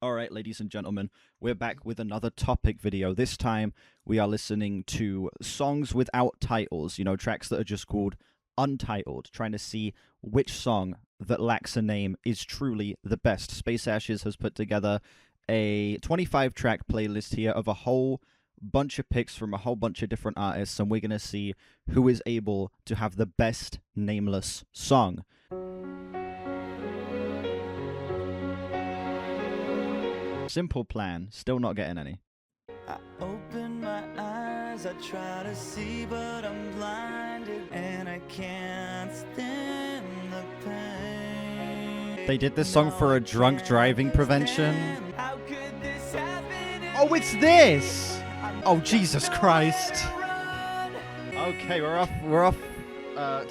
All right, ladies and gentlemen, we're back with another topic video. This time, we are listening to songs without titles, tracks that are just called Untitled, trying to see which song that lacks a name is truly the best. Space Ashes has put together a 25-track playlist here of a whole bunch of picks from a whole bunch of different artists, and we're going to see who is able to have the best nameless song. Simple plan, still not getting any. I open my eyes, I try to see, but I'm blinded, and I can't stand the pain. They did this song for a drunk driving prevention. How could this happen? Oh, it's this! Oh, Jesus Christ. Okay, we're off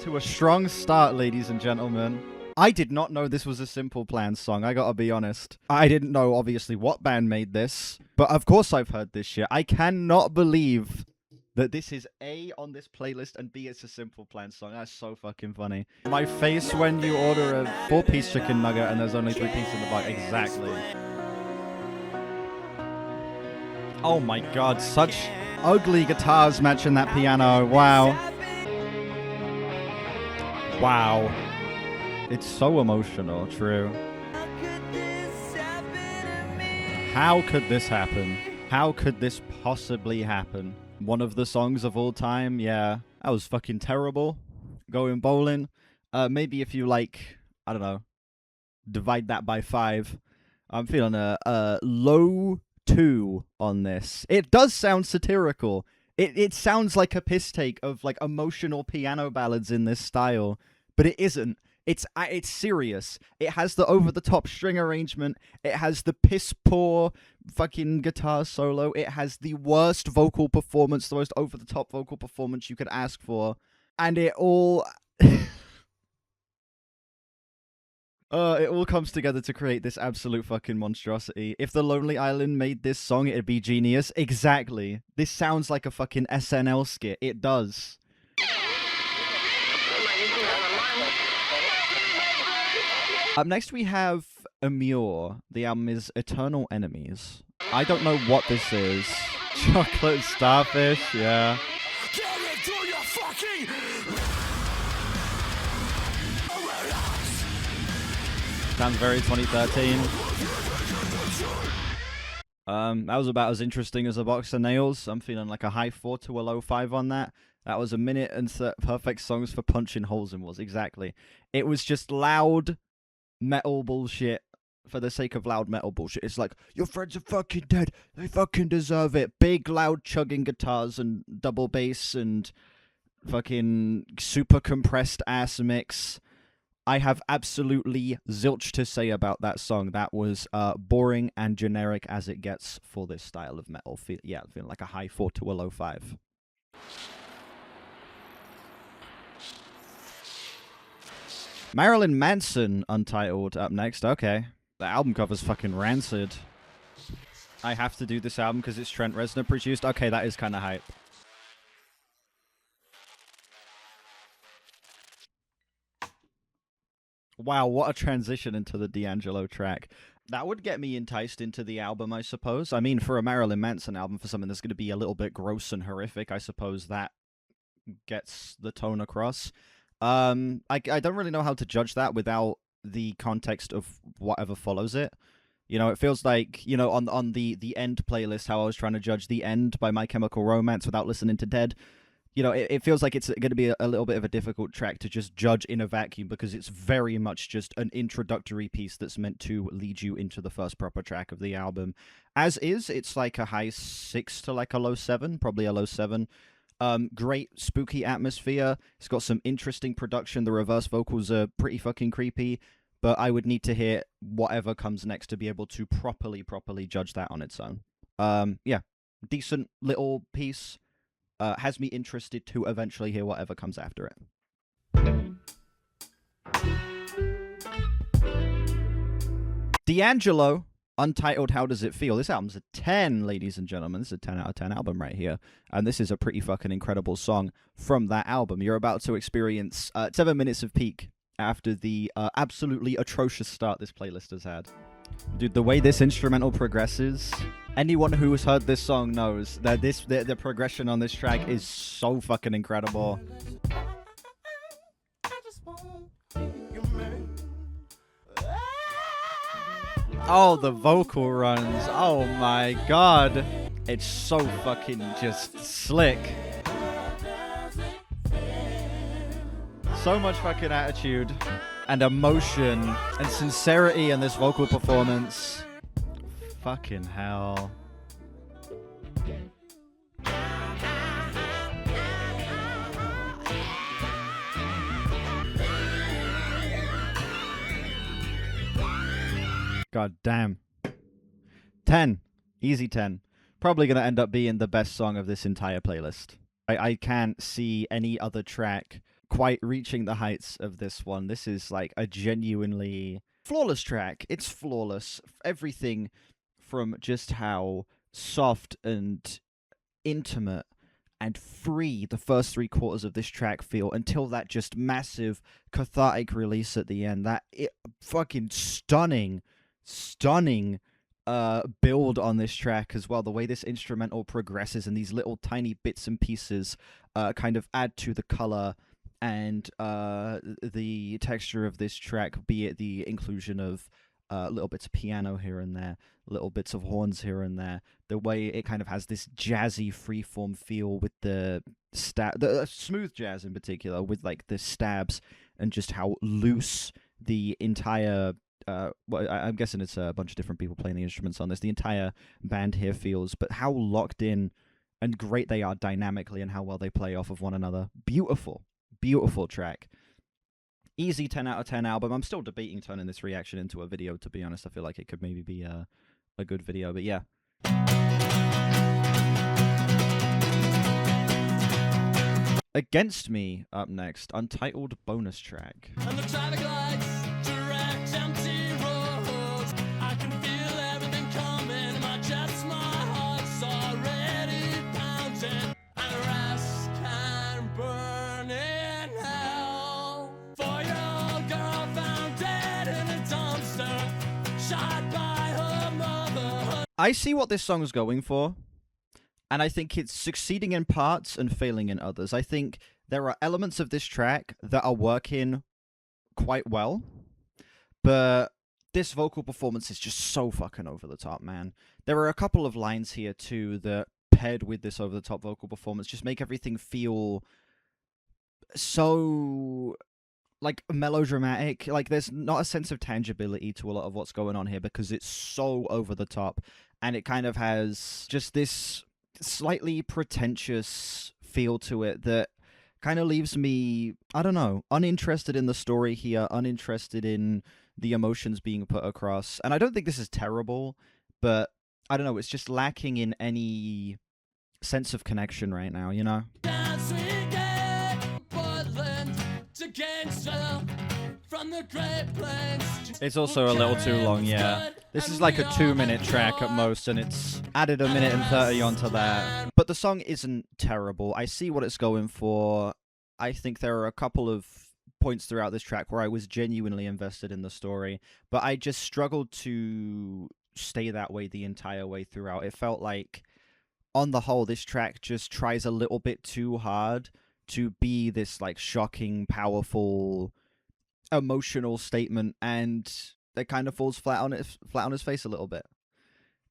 to a strong start, ladies and gentlemen. I did not know this was a Simple Plan song, I gotta be honest. I didn't know, obviously, what band made this, but of course I've heard this shit. I cannot believe that this is A, on this playlist, and B, it's a Simple Plan song. That's so fucking funny. My face when you order a 4-piece chicken nugget and there's only 3 pieces in the bag. Exactly. Oh my god, such ugly guitars matching that piano. Wow. Wow. It's so emotional, true. How could this happen? How could this possibly happen? One of the songs of all time, yeah. That was fucking terrible. Going bowling. Maybe if you I don't know, divide that by 5. I'm feeling a low 2 on this. It does sound satirical. It sounds like a piss take of emotional piano ballads in this style, but it isn't. It's serious. It has the over-the-top string arrangement. It has the piss-poor fucking guitar solo. It has the worst vocal performance, the most over-the-top vocal performance you could ask for. And it all... it all comes together to create this absolute fucking monstrosity. If The Lonely Island made this song, it'd be genius. Exactly. This sounds like a fucking SNL skit. It does. Up next we have Emmure. The album is Eternal Enemies. I don't know what this is. Chocolate Starfish, yeah. Get into your fucking... Sounds very 2013. That was about as interesting as a box of nails. I'm feeling like a high 4 to a low 5 on that. That was a minute and perfect songs for punching holes in walls. Exactly. It was just loud metal bullshit for the sake of loud metal bullshit. It's like, your friends are fucking dead. They fucking deserve it. Big, loud chugging guitars and double bass and fucking super compressed ass mix. I have absolutely zilch to say about that song. That was boring and generic as it gets for this style of metal. Yeah, feeling like a high 4 to a low 5. Marilyn Manson, Untitled, up next. Okay. The album cover's fucking rancid. I have to do this album because it's Trent Reznor produced. Okay, that is kind of hype. Wow, what a transition into the D'Angelo track. That would get me enticed into the album, I suppose. I mean, for a Marilyn Manson album, for something that's going to be a little bit gross and horrific, I suppose that gets the tone across. I don't really know how to judge that without the context of whatever follows it. It feels like, on the End playlist, how I was trying to judge The End by My Chemical Romance without listening to Dead. It feels like it's going to be a little bit of a difficult track to just judge in a vacuum because it's very much just an introductory piece that's meant to lead you into the first proper track of the album. As is, it's like a high 6 to like a low 7, probably a low 7. Great spooky atmosphere. It's got some interesting production. The reverse vocals are pretty fucking creepy, but I would need to hear whatever comes next to be able to properly judge that on its own. Yeah, decent little piece. Has me interested to eventually hear whatever comes after it. D'Angelo, Untitled, How Does It Feel? This album's a 10, ladies and gentlemen. This is a 10 out of 10 album right here. And this is a pretty fucking incredible song from that album. You're about to experience 7 minutes of peak after the absolutely atrocious start this playlist has had. Dude, the way this instrumental progresses, anyone who has heard this song knows that the progression on this track is so fucking incredible. Oh, the vocal runs. Oh my god. It's so fucking just slick. So much fucking attitude and emotion and sincerity in this vocal performance. Fucking hell. God damn. 10. Easy 10. Probably going to end up being the best song of this entire playlist. I can't see any other track quite reaching the heights of this one. This is like a genuinely flawless track. It's flawless. Everything from just how soft and intimate and free the first 3/4 of this track feel until that just massive cathartic release at the end. That fucking stunning build on this track as well. The way this instrumental progresses and these little tiny bits and pieces kind of add to the color and the texture of this track, be it the inclusion of little bits of piano here and there, little bits of horns here and there, the way it kind of has this jazzy freeform feel with the smooth jazz in particular, with like the stabs and just how loose the entire well, I'm guessing it's a bunch of different people playing the instruments on this. The entire band here feels, but how locked in and great they are dynamically and how well they play off of one another. Beautiful, beautiful track. Easy 10 out of 10 album. I'm still debating turning this reaction into a video, to be honest. I feel like it could maybe be a good video, but yeah. Against Me up next, Untitled bonus track. And the traffic lights direct empty roads. I can feel everything coming in my chest, my heart's already pounding. And the rest can burn in hell. 4-year-old girl found dead in a dumpster, shot by her mother. I see what this song's going for, and I think it's succeeding in parts and failing in others. I think there are elements of this track that are working quite well, but this vocal performance is just so fucking over the top, man. There are a couple of lines here, too, that paired with this over the top vocal performance just make everything feel so like melodramatic. Like there's not a sense of tangibility to a lot of what's going on here because it's so over the top, and it kind of has just this slightly pretentious feel to it that kind of leaves me, I don't know, uninterested in the story here, uninterested in the emotions being put across. And I don't think this is terrible, but I don't know, it's just lacking in any sense of connection right now, you know? It's also a little too long, yeah. This is like a 2-minute track at most, and it's added 1 minute and 30 onto that. But the song isn't terrible. I see what it's going for. I think there are a couple of points throughout this track where I was genuinely invested in the story, but I just struggled to stay that way the entire way throughout. It felt like, on the whole, this track just tries a little bit too hard to be this like shocking, powerful, emotional statement, and it kind of falls flat on his face a little bit.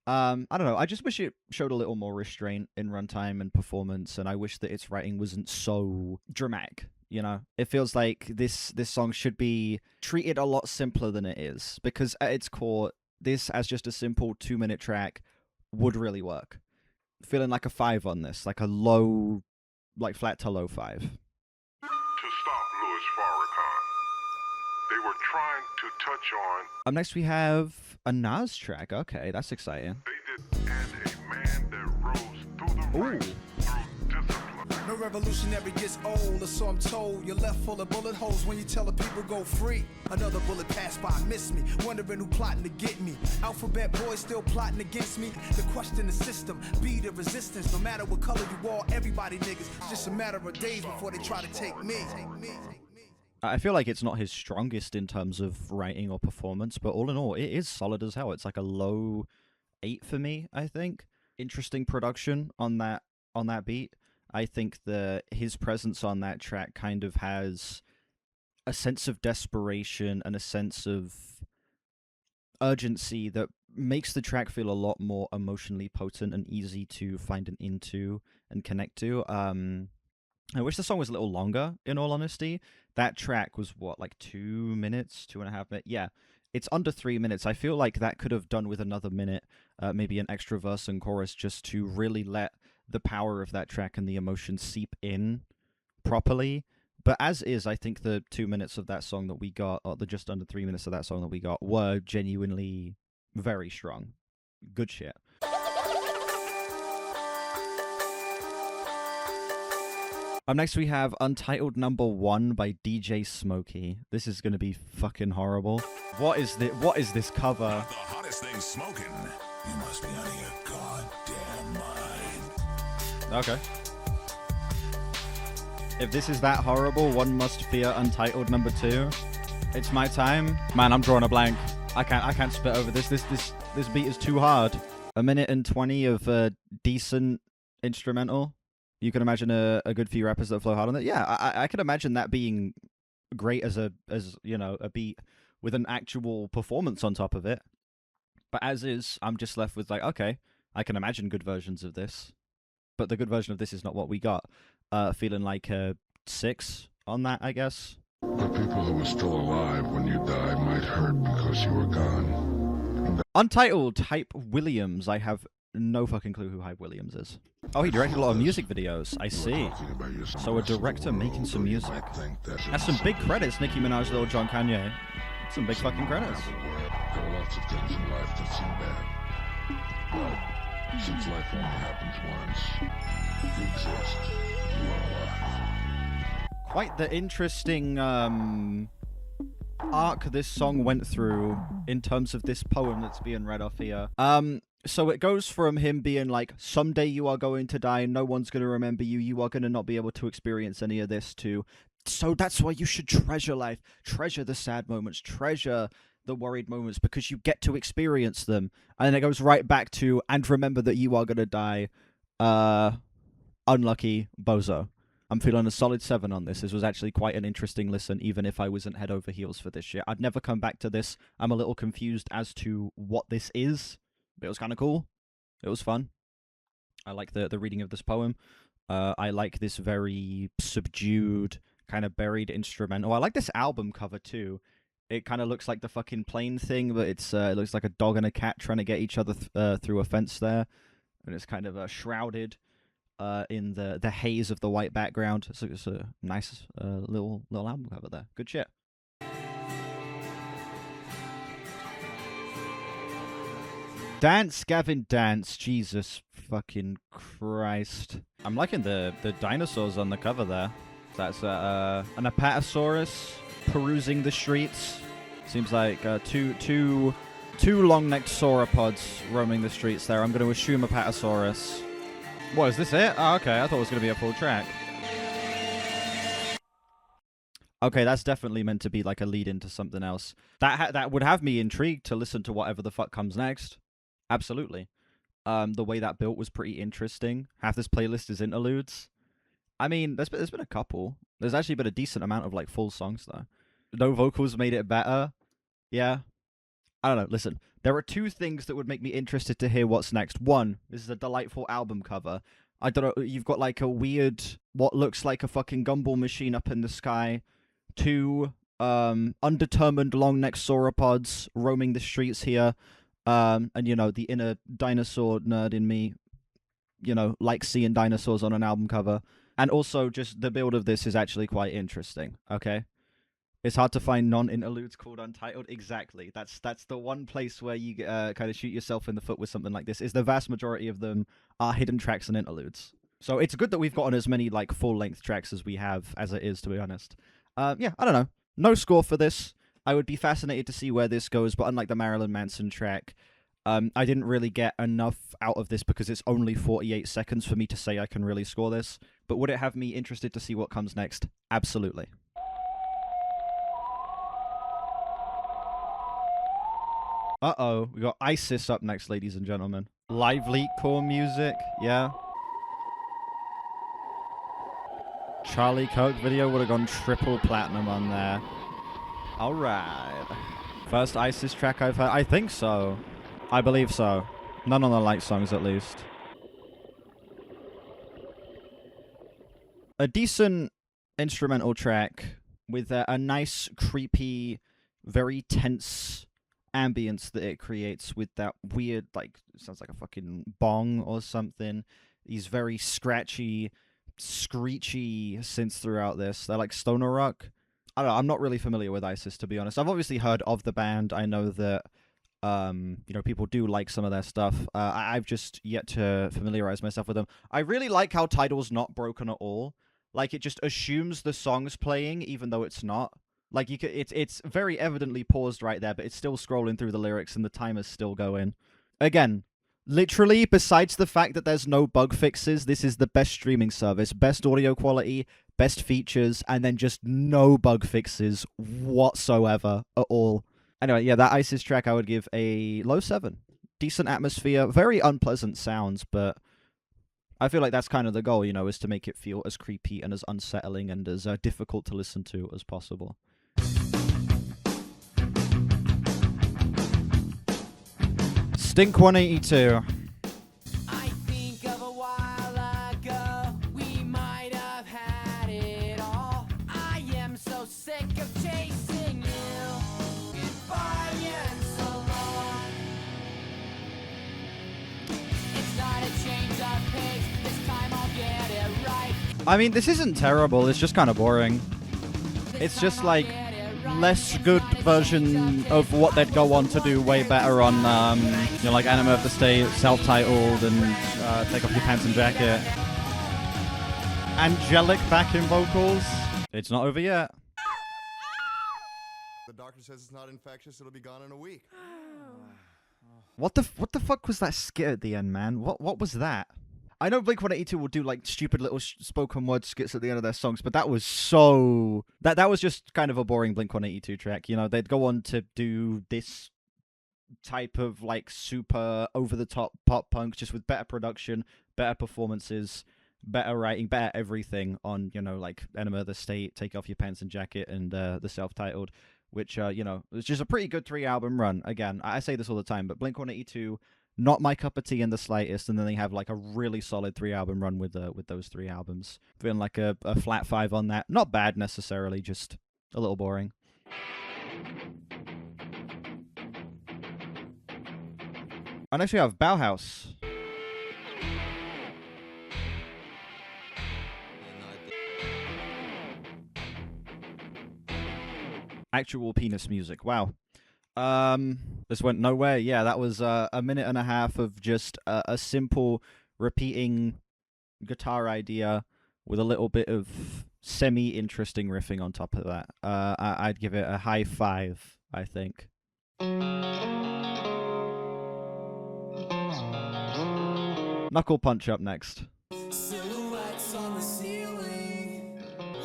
I don't know. I just wish it showed a little more restraint in runtime and performance, and I wish that its writing wasn't so dramatic. You know, it feels like this song should be treated a lot simpler than it is, because at its core, this as just a simple 2-minute track would really work. Feeling like a 5 on this, like a low, like flat to low 5. To stop Louis Farrakhan, they were trying to touch on. Up next we have a Nas track. Okay, that's exciting. They did, and a man that rose through the ranks through discipline. No revolutionary gets old, or so I'm told. You're left full of bullet holes when you tell the people go free. Another bullet passed by, missed me, wondering who plotting to get me. Alphabet boys still plotting against me. The question the system, be the resistance. No matter what color you are, everybody niggas. It's just a matter of days before they try to take me. I feel like it's not his strongest in terms of writing or performance, but all in all, it is solid as hell. It's like a low 8 for me, I think. Interesting production on that beat. I think his presence on that track kind of has a sense of desperation and a sense of urgency that makes the track feel a lot more emotionally potent and easy to find an into and connect to. I wish the song was a little longer, in all honesty. That track was, what, like 2 minutes, 2.5 minutes? Yeah, it's under 3 minutes. I feel like that could have done with another minute, maybe an extra verse and chorus, just to really let the power of that track and the emotion seep in properly. But as is, I think the 2 minutes of that song that we got, or the just under 3 minutes of that song that we got, were genuinely very strong. Good shit. Up next, we have Untitled number 1 by DJ Smokey. This is going to be fucking horrible. What is this cover? The hottest thing smoking. You must be out of your goddamn mind. Okay. If this is that horrible, one must fear Untitled number 2. It's my time. Man, I'm drawing a blank. I can't spit over this. This beat is too hard. 1:20 of decent instrumental. You can imagine a good few rappers that flow hard on it. Yeah, I can imagine that being great as a beat with an actual performance on top of it. But as is, I'm just left with like, okay, I can imagine good versions of this, but the good version of this is not what we got. Feeling like a 6 on that, I guess. The people who were still alive when you died might hurt because you were gone. Untitled, Hype Williams. I have no fucking clue who Hype Williams is. Oh, he directed a lot of music videos. I see. So a director making some music. That's some big credits, Nicki Minaj, Lil Jon, Kanye. Some big fucking credits. There are lots of things in life that seem bad. But since life only happens once, you exist. You are alive. Quite the interesting arc this song went through in terms of this poem that's being read off here. So it goes from him being like, someday you are going to die, no one's going to remember you, you are going to not be able to experience any of this, to, so that's why you should treasure life, treasure the sad moments, treasure the worried moments, because you get to experience them. And then it goes right back to, and remember that you are going to die, unlucky bozo. I'm feeling a solid 7 on this. This was actually quite an interesting listen, even if I wasn't head over heels for this shit. I'd never come back to this. I'm a little confused as to what this is. It was kind of cool. It was fun. I like the reading of this poem. I like this very subdued, kind of buried instrumental. I like this album cover too. It kind of looks like the fucking plane thing, but it looks like a dog and a cat trying to get each other through a fence there. And it's kind of shrouded in the haze of the white background. So it's a nice little album cover there. Good shit. Dance, Gavin, dance. Jesus fucking Christ. I'm liking the dinosaurs on the cover there. That's an Apatosaurus perusing the streets. Seems like two long-necked sauropods roaming the streets there. I'm going to assume Apatosaurus. What, is this it? Oh, okay. I thought it was going to be a full track. Okay, that's definitely meant to be like a lead into something else. That would have me intrigued to listen to whatever the fuck comes next. Absolutely. The way that built was pretty interesting. Half this playlist is interludes. I mean, there's been a couple. There's actually been a decent amount of like full songs though. No vocals made it better. Yeah. I don't know. Listen, there are 2 things that would make me interested to hear what's next. 1, this is a delightful album cover. I don't know, you've got like a weird, what looks like a fucking gumball machine up in the sky. 2, undetermined long-necked sauropods roaming the streets here. And, you know, the inner dinosaur nerd in me, you know, likes seeing dinosaurs on an album cover. And also, just the build of this is actually quite interesting, okay? It's hard to find non-interludes called Untitled. Exactly. That's the one place where you kind of shoot yourself in the foot with something like this, is the vast majority of them are hidden tracks and interludes. So it's good that we've gotten as many, like, full-length tracks as we have, as it is, to be honest. Yeah, I don't know. No score for this. I would be fascinated to see where this goes, but unlike the Marilyn Manson track, I didn't really get enough out of this because it's only 48 seconds for me to say I can really score this. But would it have me interested to see what comes next? Absolutely. Uh-oh, we got ISIS up next, ladies and gentlemen. Lively core music, yeah. Charlie Coke video would have gone triple platinum on there. Alright. First ISIS track I've heard. I think so. I believe so. None on the light songs, at least. A decent instrumental track with a nice, creepy, very tense ambience that it creates with that weird, like, it sounds like a fucking bong or something. These very scratchy, screechy synths throughout this. They're like stoner rock. I don't know, I'm not really familiar with ISIS, to be honest. I've obviously heard of the band. I know that, you know, people do like some of their stuff. I've just yet to familiarize myself with them. I really like how Tidal's not broken at all. Like, it just assumes the song's playing, even though it's not. Like, you could, it's very evidently paused right there, but it's still scrolling through the lyrics, and the timer's still going. Again, literally, besides the fact that there's no bug fixes, this is the best streaming service. Best audio quality, best features, and then just no bug fixes whatsoever at all. Anyway, yeah, that ISIS track I would give a low 7. Decent atmosphere, very unpleasant sounds, but I feel like that's kind of the goal, you know, is to make it feel as creepy and as unsettling and as difficult to listen to as possible. Stink 182. I think of a while ago, we might have had it all. I am so sick of chasing you. Goodbye and so long. It's not a change of pace, this time I'll get it right. I mean, this isn't terrible, it's just kind of boring. It's just like less good version of what they'd go on to do way better on, you know, like Enema of the State, self-titled, and Take Off Your Pants and Jacket. Angelic backing vocals. It's not over yet. The doctor says it's not infectious, it'll be gone in a week. What the fuck was that skit at the end, man? What was that? I know Blink-182 will do like stupid little spoken word skits at the end of their songs, but that was so... That was just kind of a boring Blink-182 track. You know, they'd go on to do this type of like super over-the-top pop punk just with better production, better performances, better writing, better everything on, you know, like Enema of the State, Take Off Your Pants and Jacket, and the self-titled, which, you know, was just a pretty good 3-album run. Again, I say this all the time, but Blink-182... not my cup of tea in the slightest, and then they have like a really solid 3-album run with those 3 albums. Feeling like a flat 5 on that. Not bad necessarily, just a little boring. And next we have Bauhaus. Actual penis music. Wow. This went nowhere. Yeah, that was a minute and a half of just a simple repeating guitar idea with a little bit of semi-interesting riffing on top of that. I'd give it a high 5, I think. Knuckle Punch up next. Silhouettes on the ceiling.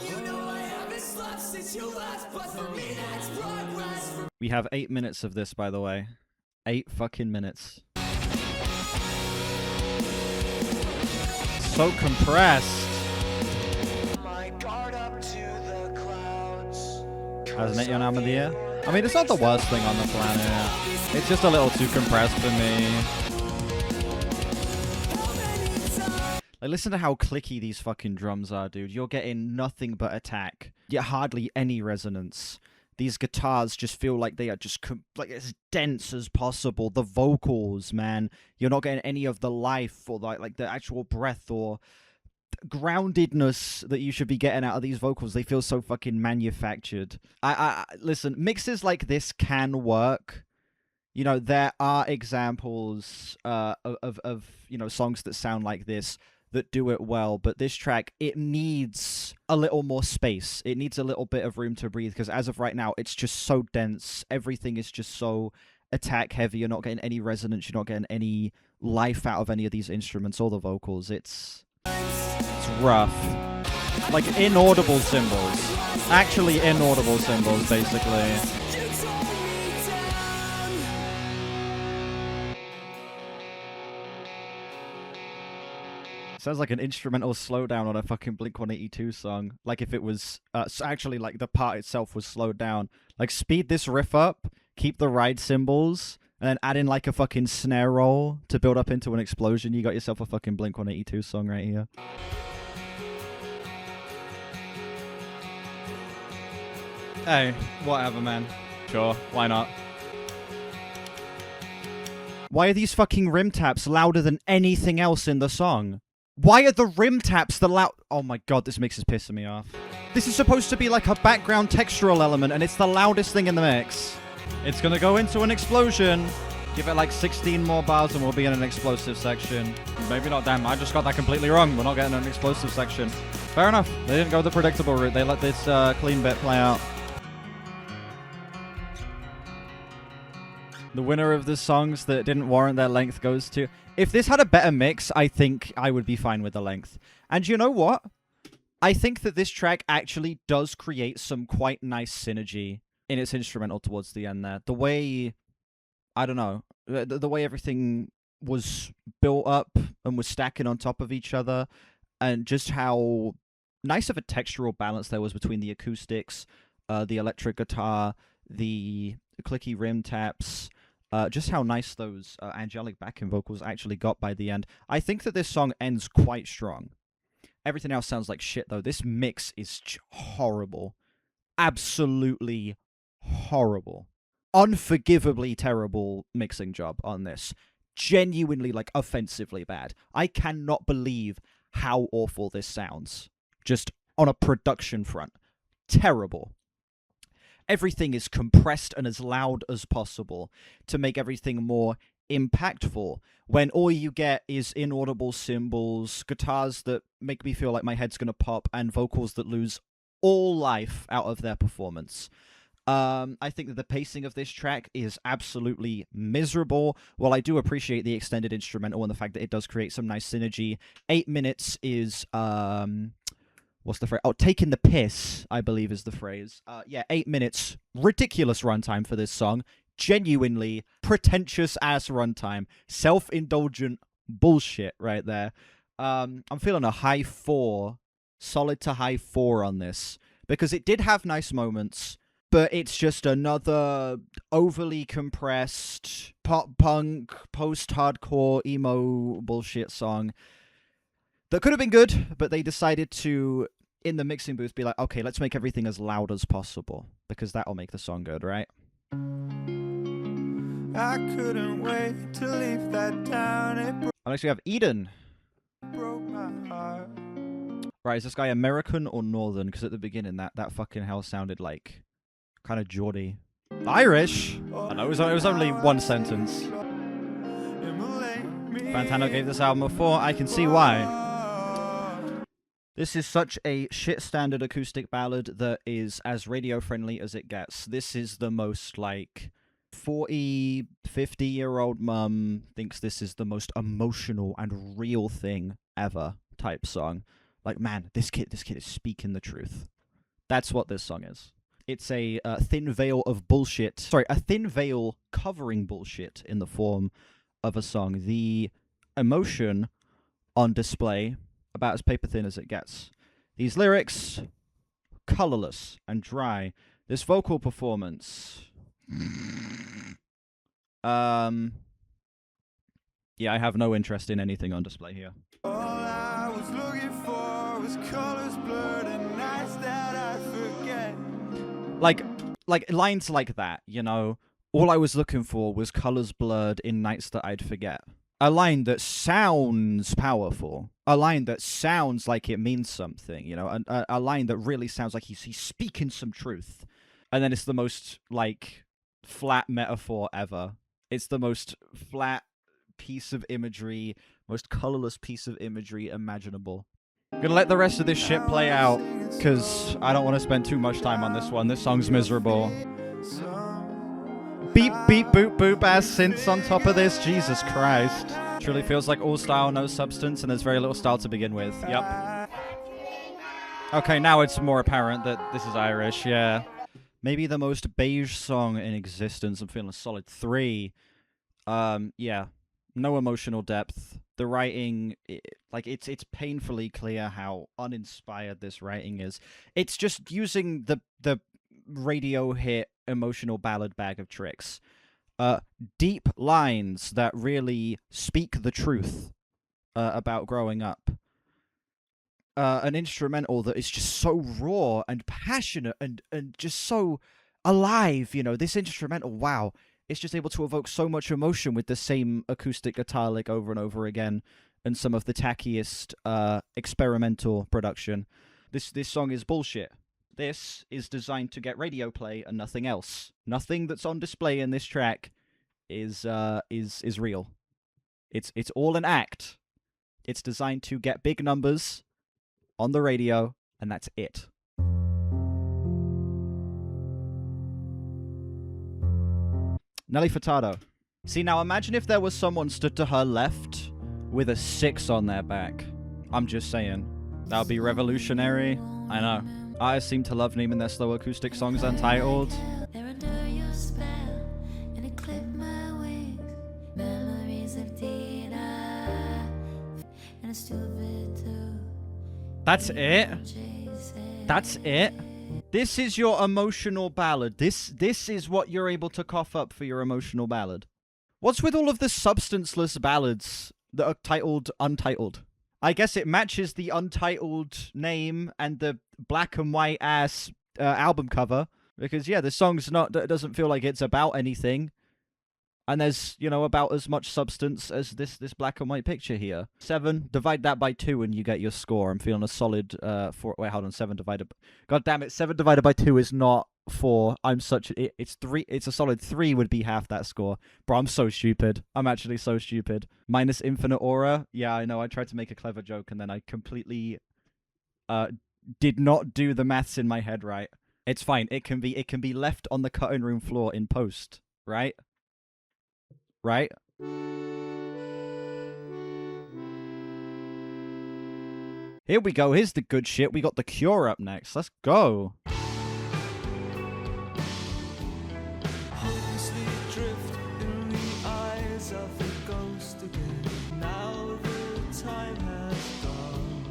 You know I haven't slept since you left, but for me that's progress. We have 8 minutes of this, by the way. 8 fucking minutes. So compressed. My guard up to the clouds. Hasn't it your name of the year? I mean, it's not the worst thing on the planet. It's just a little too compressed for me. Like, listen to how clicky these fucking drums are, dude. You're getting nothing but attack, yet hardly any resonance. These guitars just feel like they are just like as dense as possible. The vocals, man, you're not getting any of the life or like the actual breath or groundedness that you should be getting out of these vocals. They feel so fucking manufactured. I listen, mixes like this can work. You know, there are examples of you know, songs that sound like this that do it well, but this track, it needs a little more space. It needs a little bit of room to breathe, because as of right now, it's just so dense. Everything is just so attack heavy. You're not getting any resonance. You're not getting any life out of any of these instruments or the vocals. It's rough. Like inaudible cymbals. Actually, inaudible cymbals, basically. Sounds like an instrumental slowdown on a fucking Blink-182 song. Like if it was actually like the part itself was slowed down. Like speed this riff up, keep the ride cymbals, and then add in like a fucking snare roll to build up into an explosion. You got yourself a fucking Blink-182 song right here. Hey, whatever, man. Sure, why not? Why are these fucking rim taps louder than anything else in the song? Why are the rim taps the loud... Oh my god, this mix is pissing me off. This is supposed to be like a background textural element, and it's the loudest thing in the mix. It's gonna go into an explosion. Give it like 16 more bars and we'll be in an explosive section. Maybe not, damn, I just got that completely wrong. We're not getting an explosive section. Fair enough. They didn't go the predictable route. They let this clean bit play out. The winner of the songs that didn't warrant their length goes to... If this had a better mix, I think I would be fine with the length. And you know what? I think that this track actually does create some quite nice synergy in its instrumental towards the end there. The way... I don't know. The way everything was built up and was stacking on top of each other, and just how nice of a textural balance there was between the acoustics, the electric guitar, the clicky rim taps, just how nice those angelic backing vocals actually got by the end. I think that this song ends quite strong. Everything else sounds like shit, though. This mix is horrible. Absolutely horrible. Unforgivably terrible mixing job on this. Genuinely, like, offensively bad. I cannot believe how awful this sounds. Just on a production front. Terrible. Everything is compressed and as loud as possible to make everything more impactful, when all you get is inaudible cymbals, guitars that make me feel like my head's gonna pop, and vocals that lose all life out of their performance. I think that the pacing of this track is absolutely miserable. While I do appreciate the extended instrumental and the fact that it does create some nice synergy, 8 minutes is, what's the phrase? Oh, taking the piss, I believe is the phrase. Yeah, 8 minutes. Ridiculous runtime for this song. Genuinely pretentious-ass runtime. Self-indulgent bullshit right there. I'm feeling a high 4, solid to high 4 on this, because it did have nice moments, but it's just another overly compressed pop-punk, post-hardcore, emo bullshit song that could have been good, but they decided to, in the mixing booth, be like, okay, let's make everything as loud as possible, because that'll make the song good, right? I couldn't wait to leave that town. It Next we have Eden. broke my heart. Right, is this guy American or Northern? Because at the beginning, that fucking hell sounded like kind of Geordie. Irish? I know, it was only one sentence. Fantano gave this album a 4. I can see why. This is such a shit standard acoustic ballad that is as radio friendly as it gets. This is the most, like, 40, 50-year-old mum thinks this is the most emotional and real thing ever type song. Like, man, this kid is speaking the truth. That's what this song is. It's a thin veil of bullshit. Sorry, a thin veil covering bullshit in the form of a song. The emotion on display, about as paper thin as it gets. These lyrics, colorless and dry. This vocal performance... Yeah, I have no interest in anything on display here. All I was looking for was colors blurred and nights that I forget. Like lines like that, you know. All I was looking for was colors blurred in nights that I'd forget. A line that sounds powerful. A line that sounds like it means something, you know. A line that really sounds like he's speaking some truth. And then it's the most, like, flat metaphor ever. It's the most flat piece of imagery, most colorless piece of imagery imaginable. I'm gonna let the rest of this shit play out, because I don't want to spend too much time on this one. This song's miserable. Beep, beep, boop, boop, ass synths on top of this. Jesus Christ. Truly feels like all style, no substance, and there's very little style to begin with. Yep. Okay, now it's more apparent that this is Irish, yeah. Maybe the most beige song in existence. I'm feeling a solid 3. Yeah. No emotional depth. The writing, like it's painfully clear how uninspired this writing is. It's just using the radio hit emotional ballad bag of tricks. Deep lines that really speak the truth about growing up. An instrumental that is just so raw and passionate and just so alive. You know, this instrumental, wow, it's just able to evoke so much emotion with the same acoustic guitar lick over and over again, and some of the tackiest experimental production. This song is bullshit. This is designed to get radio play and nothing else. Nothing that's on display in this track is real. It's all an act. It's designed to get big numbers on the radio, and that's it. Nelly Furtado. See, now imagine if there was someone stood to her left with a 6 on their back. I'm just saying. That would be revolutionary. I know. Artists seem to love naming their slow acoustic songs Untitled. They're under your spell, and it clipped my wings. Memories of data, and a stupid too. That's it? That's it? This is your emotional ballad. This is what you're able to cough up for your emotional ballad. What's with all of the substanceless ballads that are titled Untitled? I guess it matches the Untitled name and the black and white ass album cover. Because, yeah, the song's not, it doesn't feel like it's about anything. And there's, you know, about as much substance as this black and white picture here. 7, divide that by 2 and you get your score. I'm feeling a solid 4. Wait, hold on. 7 divided... God damn it, 7 divided by 2 is not 4. I'm such... It's 3. It's a solid 3 would be half that score. Bro, I'm so stupid. I'm actually so stupid. Minus infinite aura. Yeah, I know. I tried to make a clever joke and then I completely did not do the maths in my head right. It's fine. It can be left on the cutting room floor in post, right? Right? Here we go. Here's the good shit. We got The Cure up next. Let's go. Hopelessly drift in the eyes of the ghost again. Now the time has gone.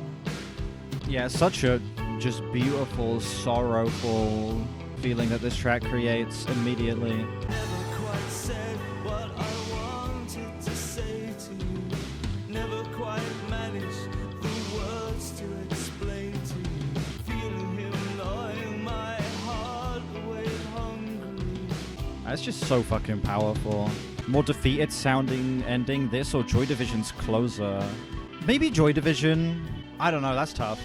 Yeah, such a just beautiful, sorrowful feeling that this track creates immediately. Never quite said what I wanted to say to you. Never quite managed the words to explain to you. Feeling him gnawing my heart away hungry. That's just so fucking powerful. More defeated sounding ending, this or Joy Division's Closer. Maybe Joy Division. I don't know, that's tough.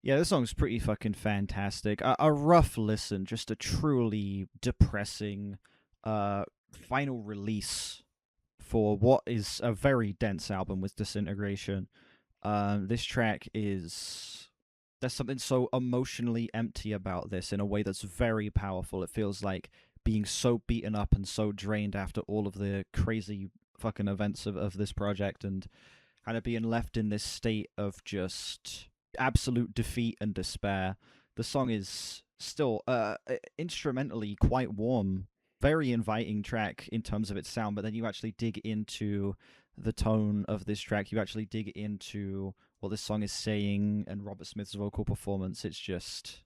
Yeah, this song's pretty fucking fantastic. A rough listen, just a truly depressing final release for what is a very dense album with Disintegration. This track is... There's something so emotionally empty about this in a way that's very powerful. It feels like being so beaten up and so drained after all of the crazy fucking events of this project and kind of being left in this state of just... absolute defeat and despair. The song is still instrumentally quite warm, very inviting track in terms of its sound, but then you actually dig into the tone of this track, you actually dig into what this song is saying and Robert Smith's vocal performance. It's just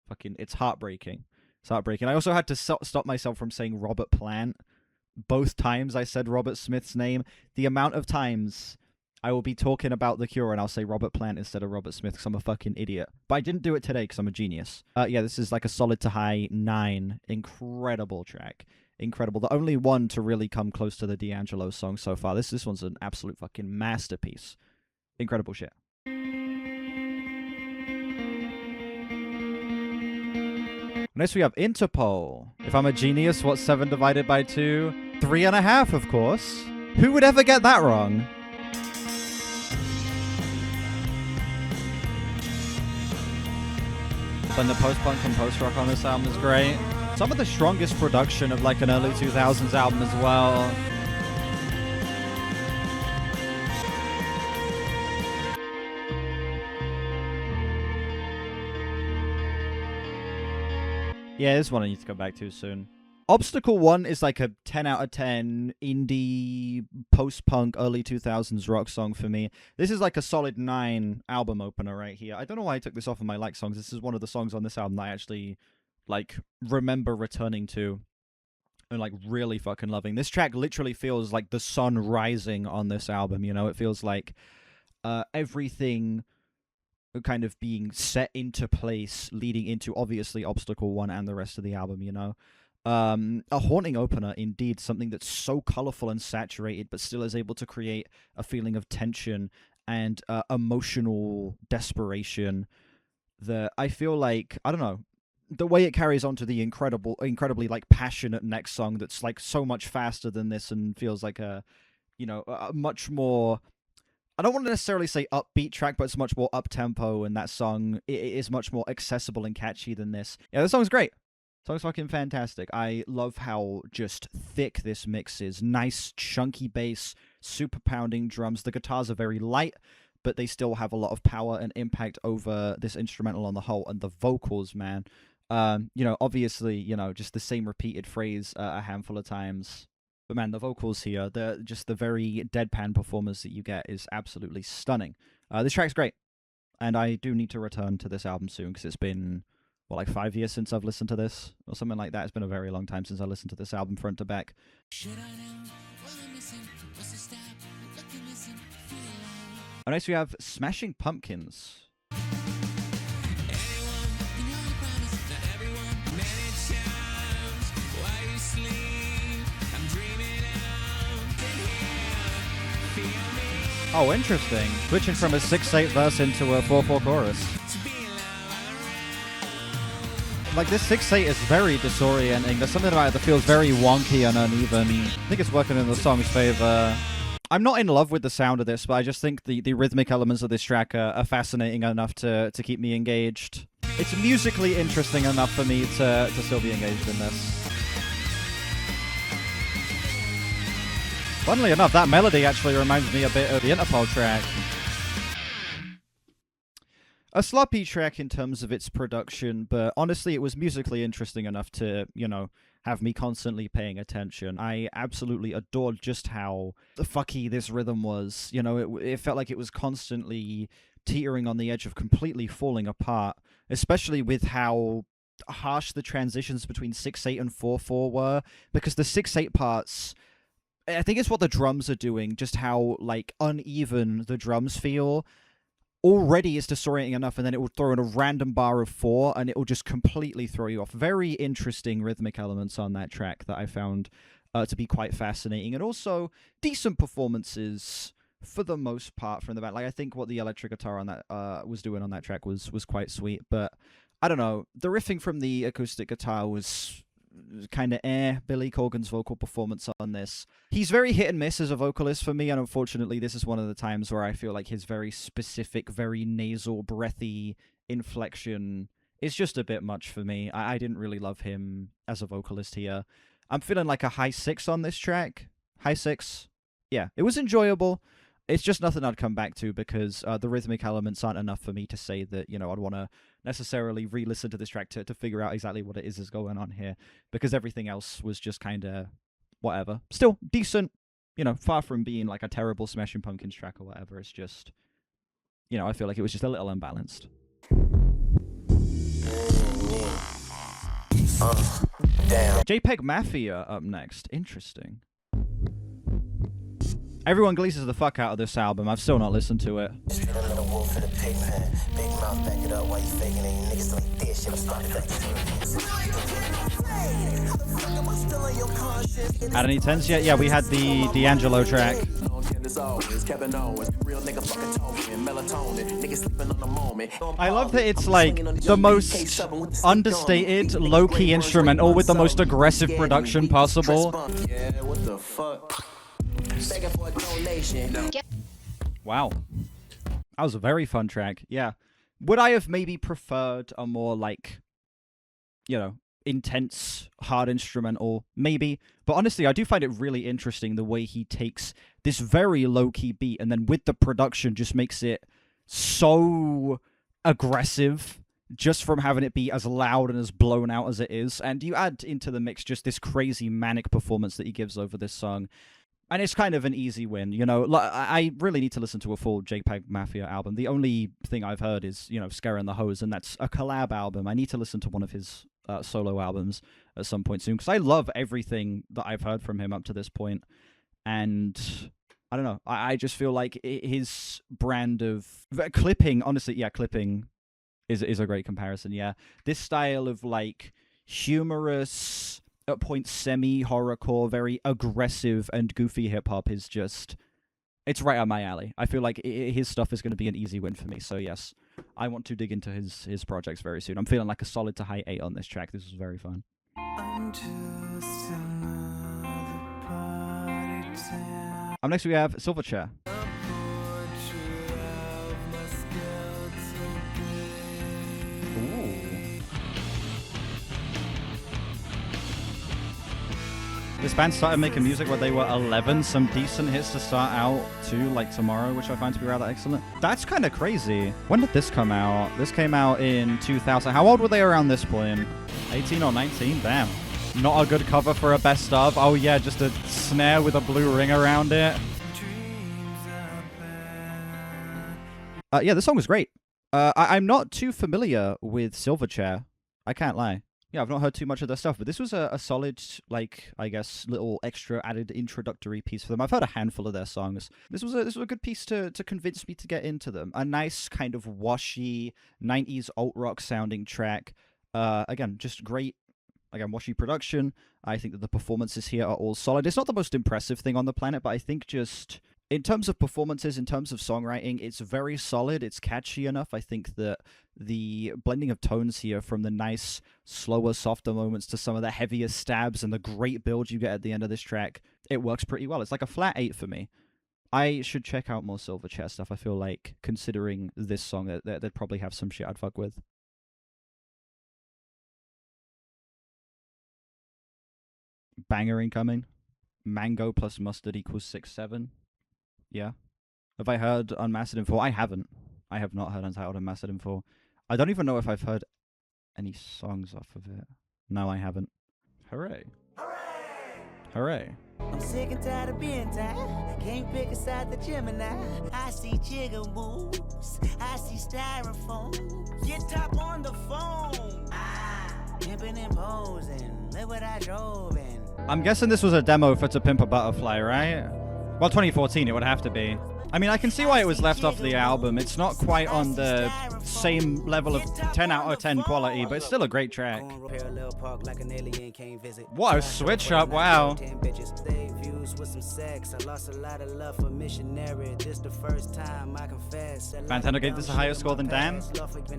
fucking, it's heartbreaking. It's heartbreaking. I also had to stop myself from saying Robert Plant. Both times I said Robert Smith's name. The amount of times I will be talking about The Cure and I'll say Robert Plant instead of Robert Smith because I'm a fucking idiot. But I didn't do it today because I'm a genius. Yeah, this is like a solid to high 9. Incredible track. Incredible. The only one to really come close to the D'Angelo song so far. This one's an absolute fucking masterpiece. Incredible shit. Next we have Interpol. If I'm a genius, what's 7 divided by 2? 3.5, of course. Who would ever get that wrong? And the post-punk and post-rock on this album is great. Some of the strongest production of like an early 2000s album as well. Yeah, this one I need to go back to soon. Obstacle 1 is like a 10 out of 10 indie post-punk early 2000s rock song for me. This is like a solid 9 album opener right here. I don't know why I took this off of my like songs. This is one of the songs on this album that I actually like remember returning to and like really fucking loving. This track literally feels like the sun rising on this album, you know? It feels like everything kind of being set into place leading into obviously Obstacle 1 and the rest of the album, you know? A haunting opener, indeed, something that's so colorful and saturated, but still is able to create a feeling of tension and emotional desperation that I feel like, I don't know, the way it carries on to the incredibly like passionate next song that's like so much faster than this and feels like a, you know, a much more, I don't want to necessarily say upbeat track, but it's much more up-tempo, and that song it is much more accessible and catchy than this. Yeah, this song's great. Song's fucking fantastic. I love how just thick this mix is. Nice, chunky bass, super pounding drums. The guitars are very light, but they still have a lot of power and impact over this instrumental on the whole. And the vocals, man. You know, obviously, you know, just the same repeated phrase a handful of times. But man, the vocals here, just the very deadpan performance that you get is absolutely stunning. This track's great. And I do need to return to this album soon, because it's been... well, like 5 years since I've listened to this, or something like that. It's been a very long time since I listened to this album front to back. And next we have Smashing Pumpkins. Oh, interesting. Switching from a 6/8 verse into a 4/4 chorus. Like, this 6/8 is very disorienting. There's something about it that feels very wonky and uneven. I think it's working in the song's favor. I'm not in love with the sound of this, but I just think the rhythmic elements of this track are fascinating enough to keep me engaged. It's musically interesting enough for me to still be engaged in this. Funnily enough, that melody actually reminds me a bit of the Interpol track. A sloppy track in terms of its production, but honestly, it was musically interesting enough to, you know, have me constantly paying attention. I absolutely adored just how fucky this rhythm was. You know, it felt like it was constantly teetering on the edge of completely falling apart, especially with how harsh the transitions between 6/8 and 4/4 were, because the 6/8 parts... I think it's what the drums are doing, just how, like, uneven the drums feel. Already is disorienting enough, and then it will throw in a random bar of 4, and it will just completely throw you off. Very interesting rhythmic elements on that track that I found to be quite fascinating, and also decent performances for the most part from the band. Like, I think what the electric guitar on that was doing on that track was quite sweet, but I don't know. The riffing from the acoustic guitar was kind of Billy Corgan's vocal performance on this. He's very hit and miss as a vocalist for me, and unfortunately this is one of the times where I feel like his very specific, very nasal, breathy inflection is just a bit much for me. I didn't really love him as a vocalist here. I'm feeling like a high 6 on this track. High 6. Yeah, it was enjoyable. It's just nothing I'd come back to, because the rhythmic elements aren't enough for me to say that, you know, I'd want to necessarily re-listen to this track to figure out exactly what it is going on here, because everything else was just kind of whatever. Still decent, you know, far from being like a terrible Smashing Pumpkins track or whatever. It's just, you know, I feel like it was just a little unbalanced. JPEGMAFIA up next. Interesting. Everyone gleases the fuck out of this album. I've still not listened to it. Had any tens yet? Yeah, we had the D'Angelo track. I love that it's like the most understated, low-key instrumental with the most aggressive production possible. Yeah, what the fuck? Wow. That was a very fun track. Yeah. Would I have maybe preferred a more, like, you know, intense, hard instrumental? Maybe. But honestly, I do find it really interesting the way he takes this very low-key beat and then with the production just makes it so aggressive just from having it be as loud and as blown out as it is. And you add into the mix just this crazy manic performance that he gives over this song. And it's kind of an easy win, you know. I really need to listen to a full JPEGMAFIA album. The only thing I've heard is, you know, Scare and the Hose, and that's a collab album. I need to listen to one of his solo albums at some point soon, because I love everything that I've heard from him up to this point. And I don't know, I just feel like his brand of clipping, honestly, yeah, clipping is a great comparison, yeah. This style of, like, humorous, at points semi-horrorcore, very aggressive and goofy hip-hop is just... It's right up my alley. I feel like his stuff is going to be an easy win for me, so yes. I want to dig into his projects very soon. I'm feeling like a solid to high 8 on this track. This was very fun. I'm just another party town. Up next we have Silverchair. This band started making music when they were 11. Some decent hits to start out too, like Tomorrow, which I find to be rather excellent. That's kind of crazy. When did this come out? This came out in 2000. How old were they around this point? 18 or 19? Damn. Not a good cover for a best of. Oh yeah, just a snare with a blue ring around it. Yeah, this song was great. I'm not too familiar with Silverchair. I can't lie. Yeah, I've not heard too much of their stuff, but this was a solid, like, I guess, little extra added introductory piece for them. I've heard a handful of their songs. This was a good piece to convince me to get into them. A nice kind of washy 90s alt-rock sounding track. Again, just great, again, washy production. I think that the performances here are all solid. It's not the most impressive thing on the planet, but I think just... in terms of performances, in terms of songwriting, it's very solid. It's catchy enough. I think that the blending of tones here, from the nice, slower, softer moments to some of the heavier stabs and the great build you get at the end of this track, it works pretty well. It's like a flat 8 for me. I should check out more Silverchair stuff. I feel like, considering this song, they'd probably have some shit I'd fuck with. Banger incoming. Mango plus mustard equals 6-7. Yeah. Have I heard Unmastered in 4? I haven't. I have not heard Untitled Unmastered in 4. I don't even know if I've heard any songs off of it. No, I haven't. Hooray. Hooray! Hooray. I'm sick and tired of being tired. Can't pick a side the Gemini. I see jigger moves. I see styrofoam. Get top on the phone. Pimping and posing. Look what I drove in. I'm guessing this was a demo for To Pimp a Butterfly, right? Well, 2014 it would have to be. I mean, I can see why it was left off the album. It's not quite on the same level of 10 out of 10 quality, but it's still a great track. What a switch up, wow. Fantano gave this a higher score than Damn.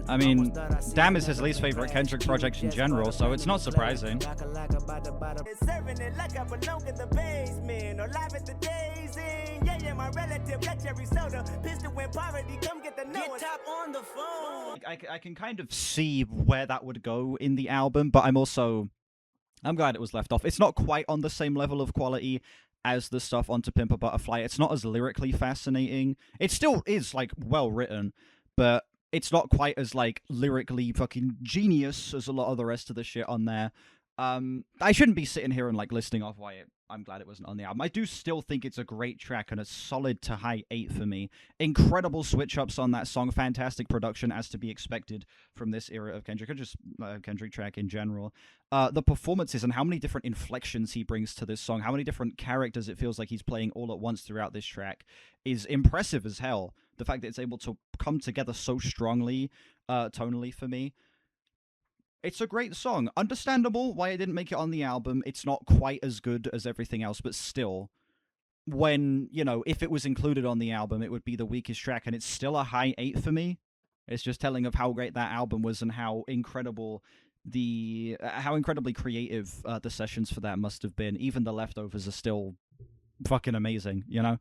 I mean, Damn is his least favorite Kendrick project in general, so it's not surprising. My relative, cherry soda, pistol when poverty, come get the get top on the phone. I can kind of see where that would go in the album, but I'm glad it was left off. It's not quite on the same level of quality as the stuff on To Pimp a Butterfly. It's not as lyrically fascinating. It still is, like, well written, but it's not quite as, like, lyrically fucking genius as a lot of the rest of the shit on there. I shouldn't be sitting here and, like, listing off why I'm glad it wasn't on the album. I do still think it's a great track and a solid to high 8 for me. Incredible switch-ups on that song. Fantastic production, as to be expected from this era of Kendrick, or just Kendrick track in general. The performances and how many different inflections he brings to this song, how many different characters it feels like he's playing all at once throughout this track is impressive as hell. The fact that it's able to come together so strongly, tonally for me. It's a great song. Understandable why it didn't make it on the album. It's not quite as good as everything else, but still, when, you know, if it was included on the album, it would be the weakest track, and it's still a high 8 for me. It's just telling of how great that album was and how incredible how incredibly creative the sessions for that must have been. Even the leftovers are still fucking amazing, you know?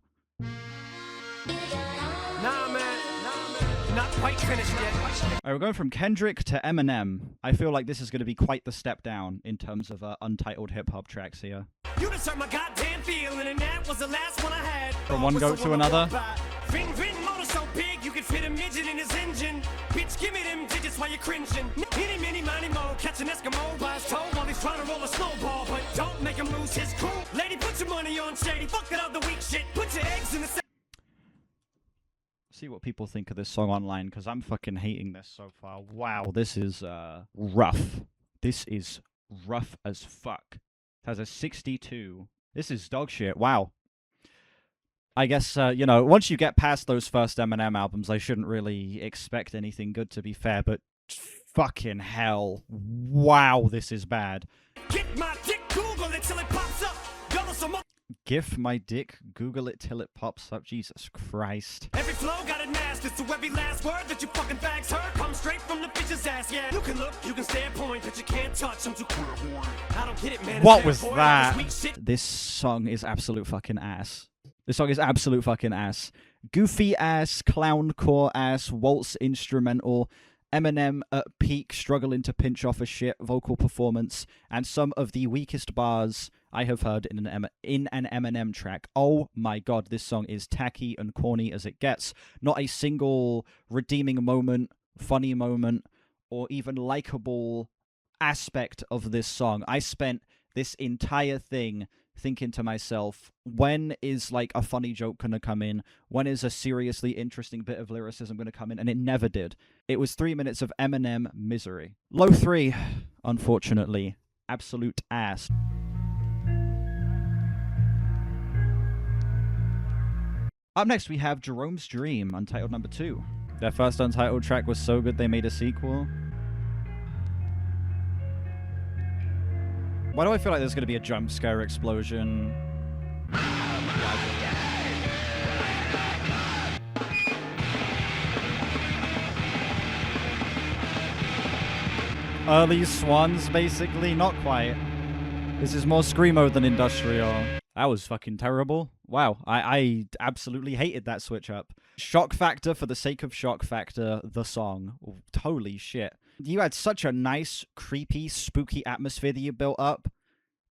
Nah, man. Not quite finished yet. Alright, we're going from Kendrick to Eminem. I feel like this is going to be quite the step down in terms of untitled hip-hop tracks here. You just hurt my goddamn feeling, and that was the last one I had. From one goat to another. Motor so big, you can nigga fit a midget in his engine. Bitch, give me them digits while you're cringing. Any, mini, money, mo, catch an Eskimo by his toe while he's trying to roll a snowball. But don't make him lose his cool. Lady, put your money on shady. Fuck that other weak shit. Put your eggs in the See what people think of this song online, because I'm fucking hating this so far. Wow, this is rough. This is rough as fuck. It has a 62. This is dog shit. Wow. I guess, you know, once you get past those first Eminem albums, I shouldn't really expect anything good, to be fair, but fucking hell. Wow, this is bad. Get my dick, Google it till it pops up. Y'all some GIF my dick, Google it till it pops up. Jesus Christ. Every flow got it mastered, so every last word that you fucking bags heard comes straight from the bitch's ass. Yeah, you can look, you can stare, point, but you can't touch. I'm too cool. I don't get it, man. What was that? This song is absolute fucking ass. This song is absolute fucking ass. Goofy ass, clowncore ass, waltz instrumental, Eminem at peak, struggling to pinch off a shit vocal performance, and some of the weakest bars I have heard in an Eminem track. Oh my god, this song is tacky and corny as it gets. Not a single redeeming moment, funny moment, or even likable aspect of this song. I spent this entire thing thinking to myself, when is like a funny joke gonna come in? When is a seriously interesting bit of lyricism gonna come in? And it never did. It was 3 minutes of Eminem misery. Low 3, unfortunately. Absolute ass. Up next, we have Jerome's Dream, Untitled number 2. Their first Untitled track was so good they made a sequel. Why do I feel like there's going to be a jump scare explosion? Early Swans, basically? Not quite. This is more screamo than industrial. That was fucking terrible. Wow, I absolutely hated that switch up. Shock factor for the sake of shock factor, the song. Holy shit. You had such a nice, creepy, spooky atmosphere that you built up,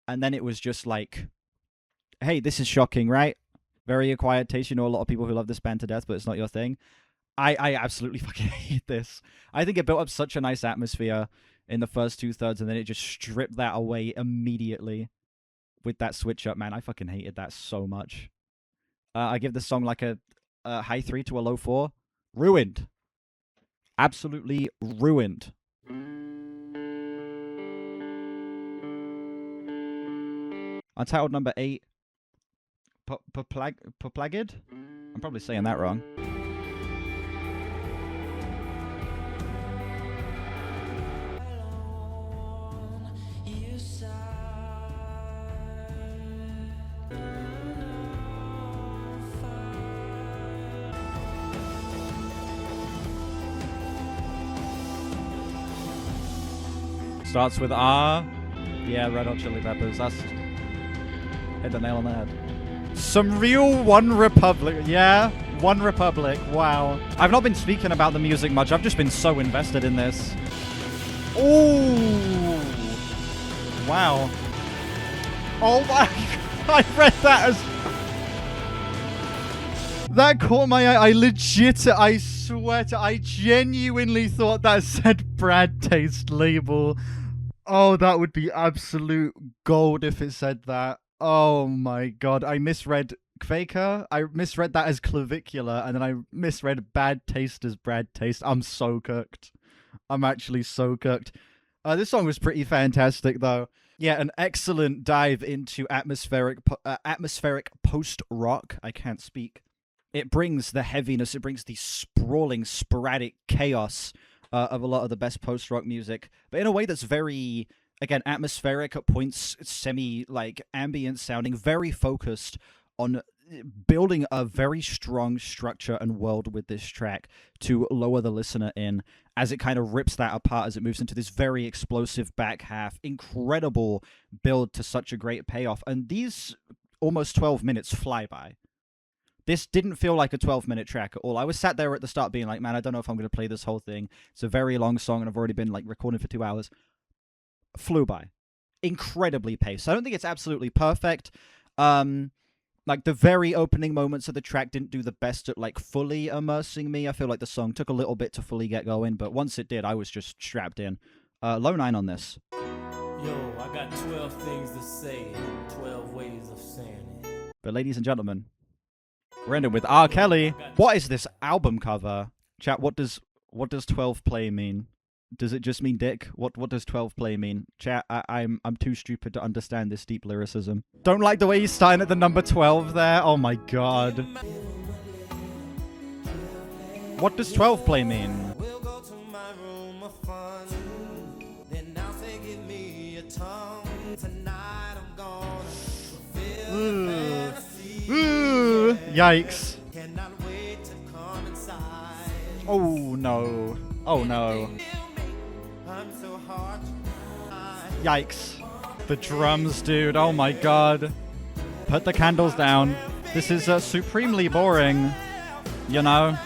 and then it was just like, hey, this is shocking, right? Very acquired taste. You know a lot of people who love this band to death, but it's not your thing. I absolutely fucking hate this. I think it built up such a nice atmosphere in the first 2/3, and then it just stripped that away immediately with that switch up, man. I fucking hated that so much. I give this song like a high 3 to a low 4. Ruined. Absolutely ruined. Untitled number 8. Perplagid? I'm probably saying that wrong. Starts with R. Yeah, Red Hot Chili Peppers. That's... hit the nail on the head. Some real One Republic. Yeah, One Republic. Wow. I've not been speaking about the music much. I've just been so invested in this. Ooh. Wow. Oh my... I read that as... that caught my eye. I swear to... I genuinely thought that said Brad Taste label. Oh, that would be absolute gold if it said that. Oh my god. I misread Quaker. I misread that as clavicular, and then I misread Bad Taste as Brad Taste. I'm so cooked. I'm actually so cooked. This song was pretty fantastic, though. Yeah, an excellent dive into atmospheric post-rock. I can't speak. It brings the heaviness. It brings the sprawling, sporadic chaos of a lot of the best post-rock music, but in a way that's very, again, atmospheric at points, semi, ambient sounding, very focused on building a very strong structure and world with this track to lower the listener in as it kind of rips that apart as it moves into this very explosive back half. Incredible build to such a great payoff, and these almost 12 minutes fly by. This didn't feel like a 12-minute track at all. I was sat there at the start being like, man, I don't know if I'm going to play this whole thing. It's a very long song, and I've already been recording for 2 hours. Flew by. Incredibly paced. I don't think it's absolutely perfect. Like, the very opening moments of the track didn't do the best at, like, fully immersing me. I feel like the song took a little bit to fully get going, but once it did, I was just strapped in. Low 9 on this. Yo, I got 12 things to say, 12 ways of saying it. But ladies and gentlemen, we're ending with R. Kelly. What is this album cover? Chat, what does 12 play mean? Does it just mean dick? What does 12 play mean? Chat, I'm too stupid to understand this deep lyricism. Don't like the way he's starting at the number 12 there. Oh my god. What does 12 play mean? We'll go to my room of fun. Then I'll say give me a tongue. Tonight I'm gonna fulfill the fantasy. Ooh, yikes. Cannot wait to come inside. Oh no. Oh no. I'm so hard. Yikes. The drums, dude. Oh my god. Put the candles down. This is supremely boring. You know?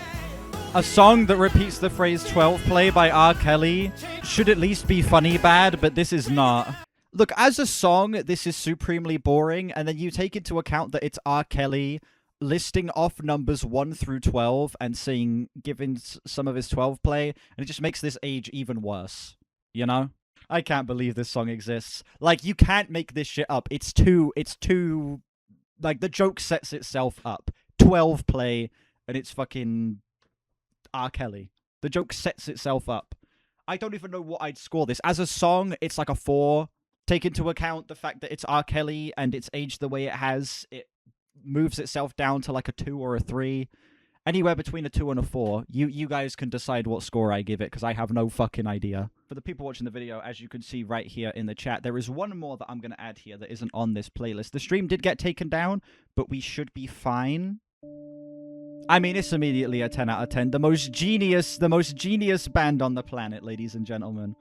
A song that repeats the phrase 12 play by R. Kelly should at least be funny bad, but this is not. Look, as a song, this is supremely boring, and then you take into account that it's R. Kelly listing off numbers 1 through 12 and giving some of his 12 play, and it just makes this age even worse. You know? I can't believe this song exists. Like, you can't make this shit up. It's too, like, the joke sets itself up. 12 play, and it's fucking R. Kelly. The joke sets itself up. I don't even know what I'd score this. As a song, it's like a 4. Take into account the fact that it's R. Kelly and it's aged the way it has. It moves itself down to like a 2 or a 3. Anywhere between a 2 and a 4. You guys can decide what score I give it, because I have no fucking idea. For the people watching the video, as you can see right here in the chat, there is one more that I'm going to add here that isn't on this playlist. The stream did get taken down, but we should be fine. I mean, it's immediately a 10 out of 10. The most genius band on the planet, ladies and gentlemen.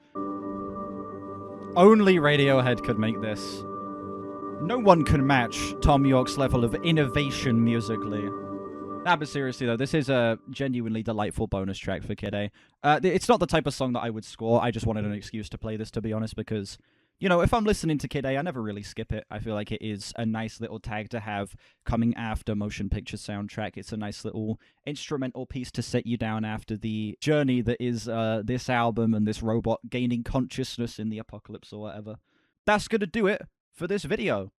Only Radiohead could make this. No one can match Tom York's level of innovation musically. Nah, but seriously though, this is a genuinely delightful bonus track for Kid A. It's not the type of song that I would score. I just wanted an excuse to play this, to be honest, because, you know, if I'm listening to Kid A, I never really skip it. I feel like it is a nice little tag to have coming after motion picture soundtrack. It's a nice little instrumental piece to set you down after the journey that is this album and this robot gaining consciousness in the apocalypse or whatever. That's gonna do it for this video.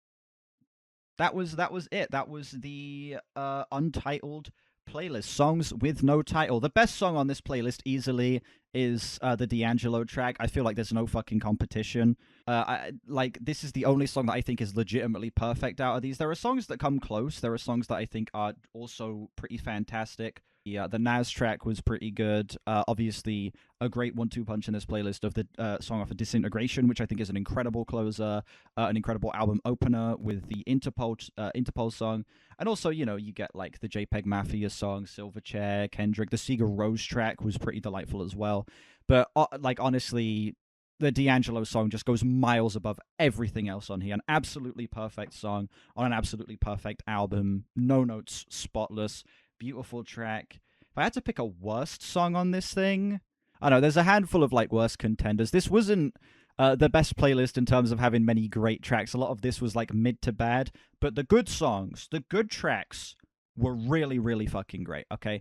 That was it. That was the Untitled playlist. Songs with no title. The best song on this playlist easily is the D'Angelo track. I feel like there's no fucking competition. This is the only song that I think is legitimately perfect out of these. There are songs that come close. There are songs that I think are also pretty fantastic. Yeah, the Nas track was pretty good. Obviously, a great 1-2 punch in this playlist of the song off of Disintegration, which I think is an incredible closer, an incredible album opener with the Interpol song. And also, you know, you get like the JPEGMAFIA song, Silverchair, Kendrick. The Sigur Rós track was pretty delightful as well. But like, honestly, the D'Angelo song just goes miles above everything else on here. An absolutely perfect song on an absolutely perfect album. No notes, spotless. Beautiful track. If I had to pick a worst song on this thing, I don't know, there's a handful of like worst contenders. This wasn't the best playlist in terms of having many great tracks. A lot of this was like mid to bad, but the good songs, the good tracks were really, really fucking great. Okay,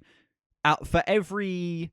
out for every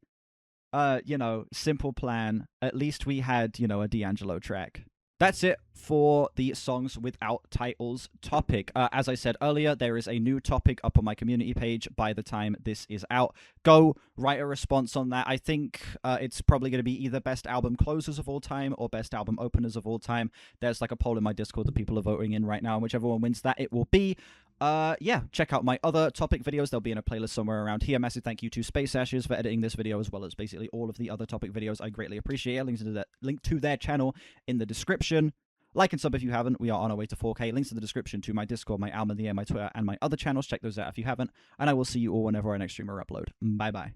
you know, Simple Plan, at least we had, you know, a D'Angelo track. That's it for the songs without titles topic. As I said earlier, there is a new topic up on my community page by the time this is out. Go write a response on that. I think it's probably going to be either best album closers of all time or best album openers of all time. There's like a poll in my Discord that people are voting in right now, and whichever one wins that, it will be. Yeah, check out my other topic videos. They'll be in a playlist somewhere around here. Massive thank you to Space Ashes for editing this video, as well as basically all of the other topic videos. I greatly appreciate it. Link to their channel in the description. Like and sub if you haven't. We are on our way to 4K. Links in the description to my Discord, my Album of the Year, my Twitter, and my other channels. Check those out if you haven't. And I will see you all whenever our next stream or upload. Bye-bye.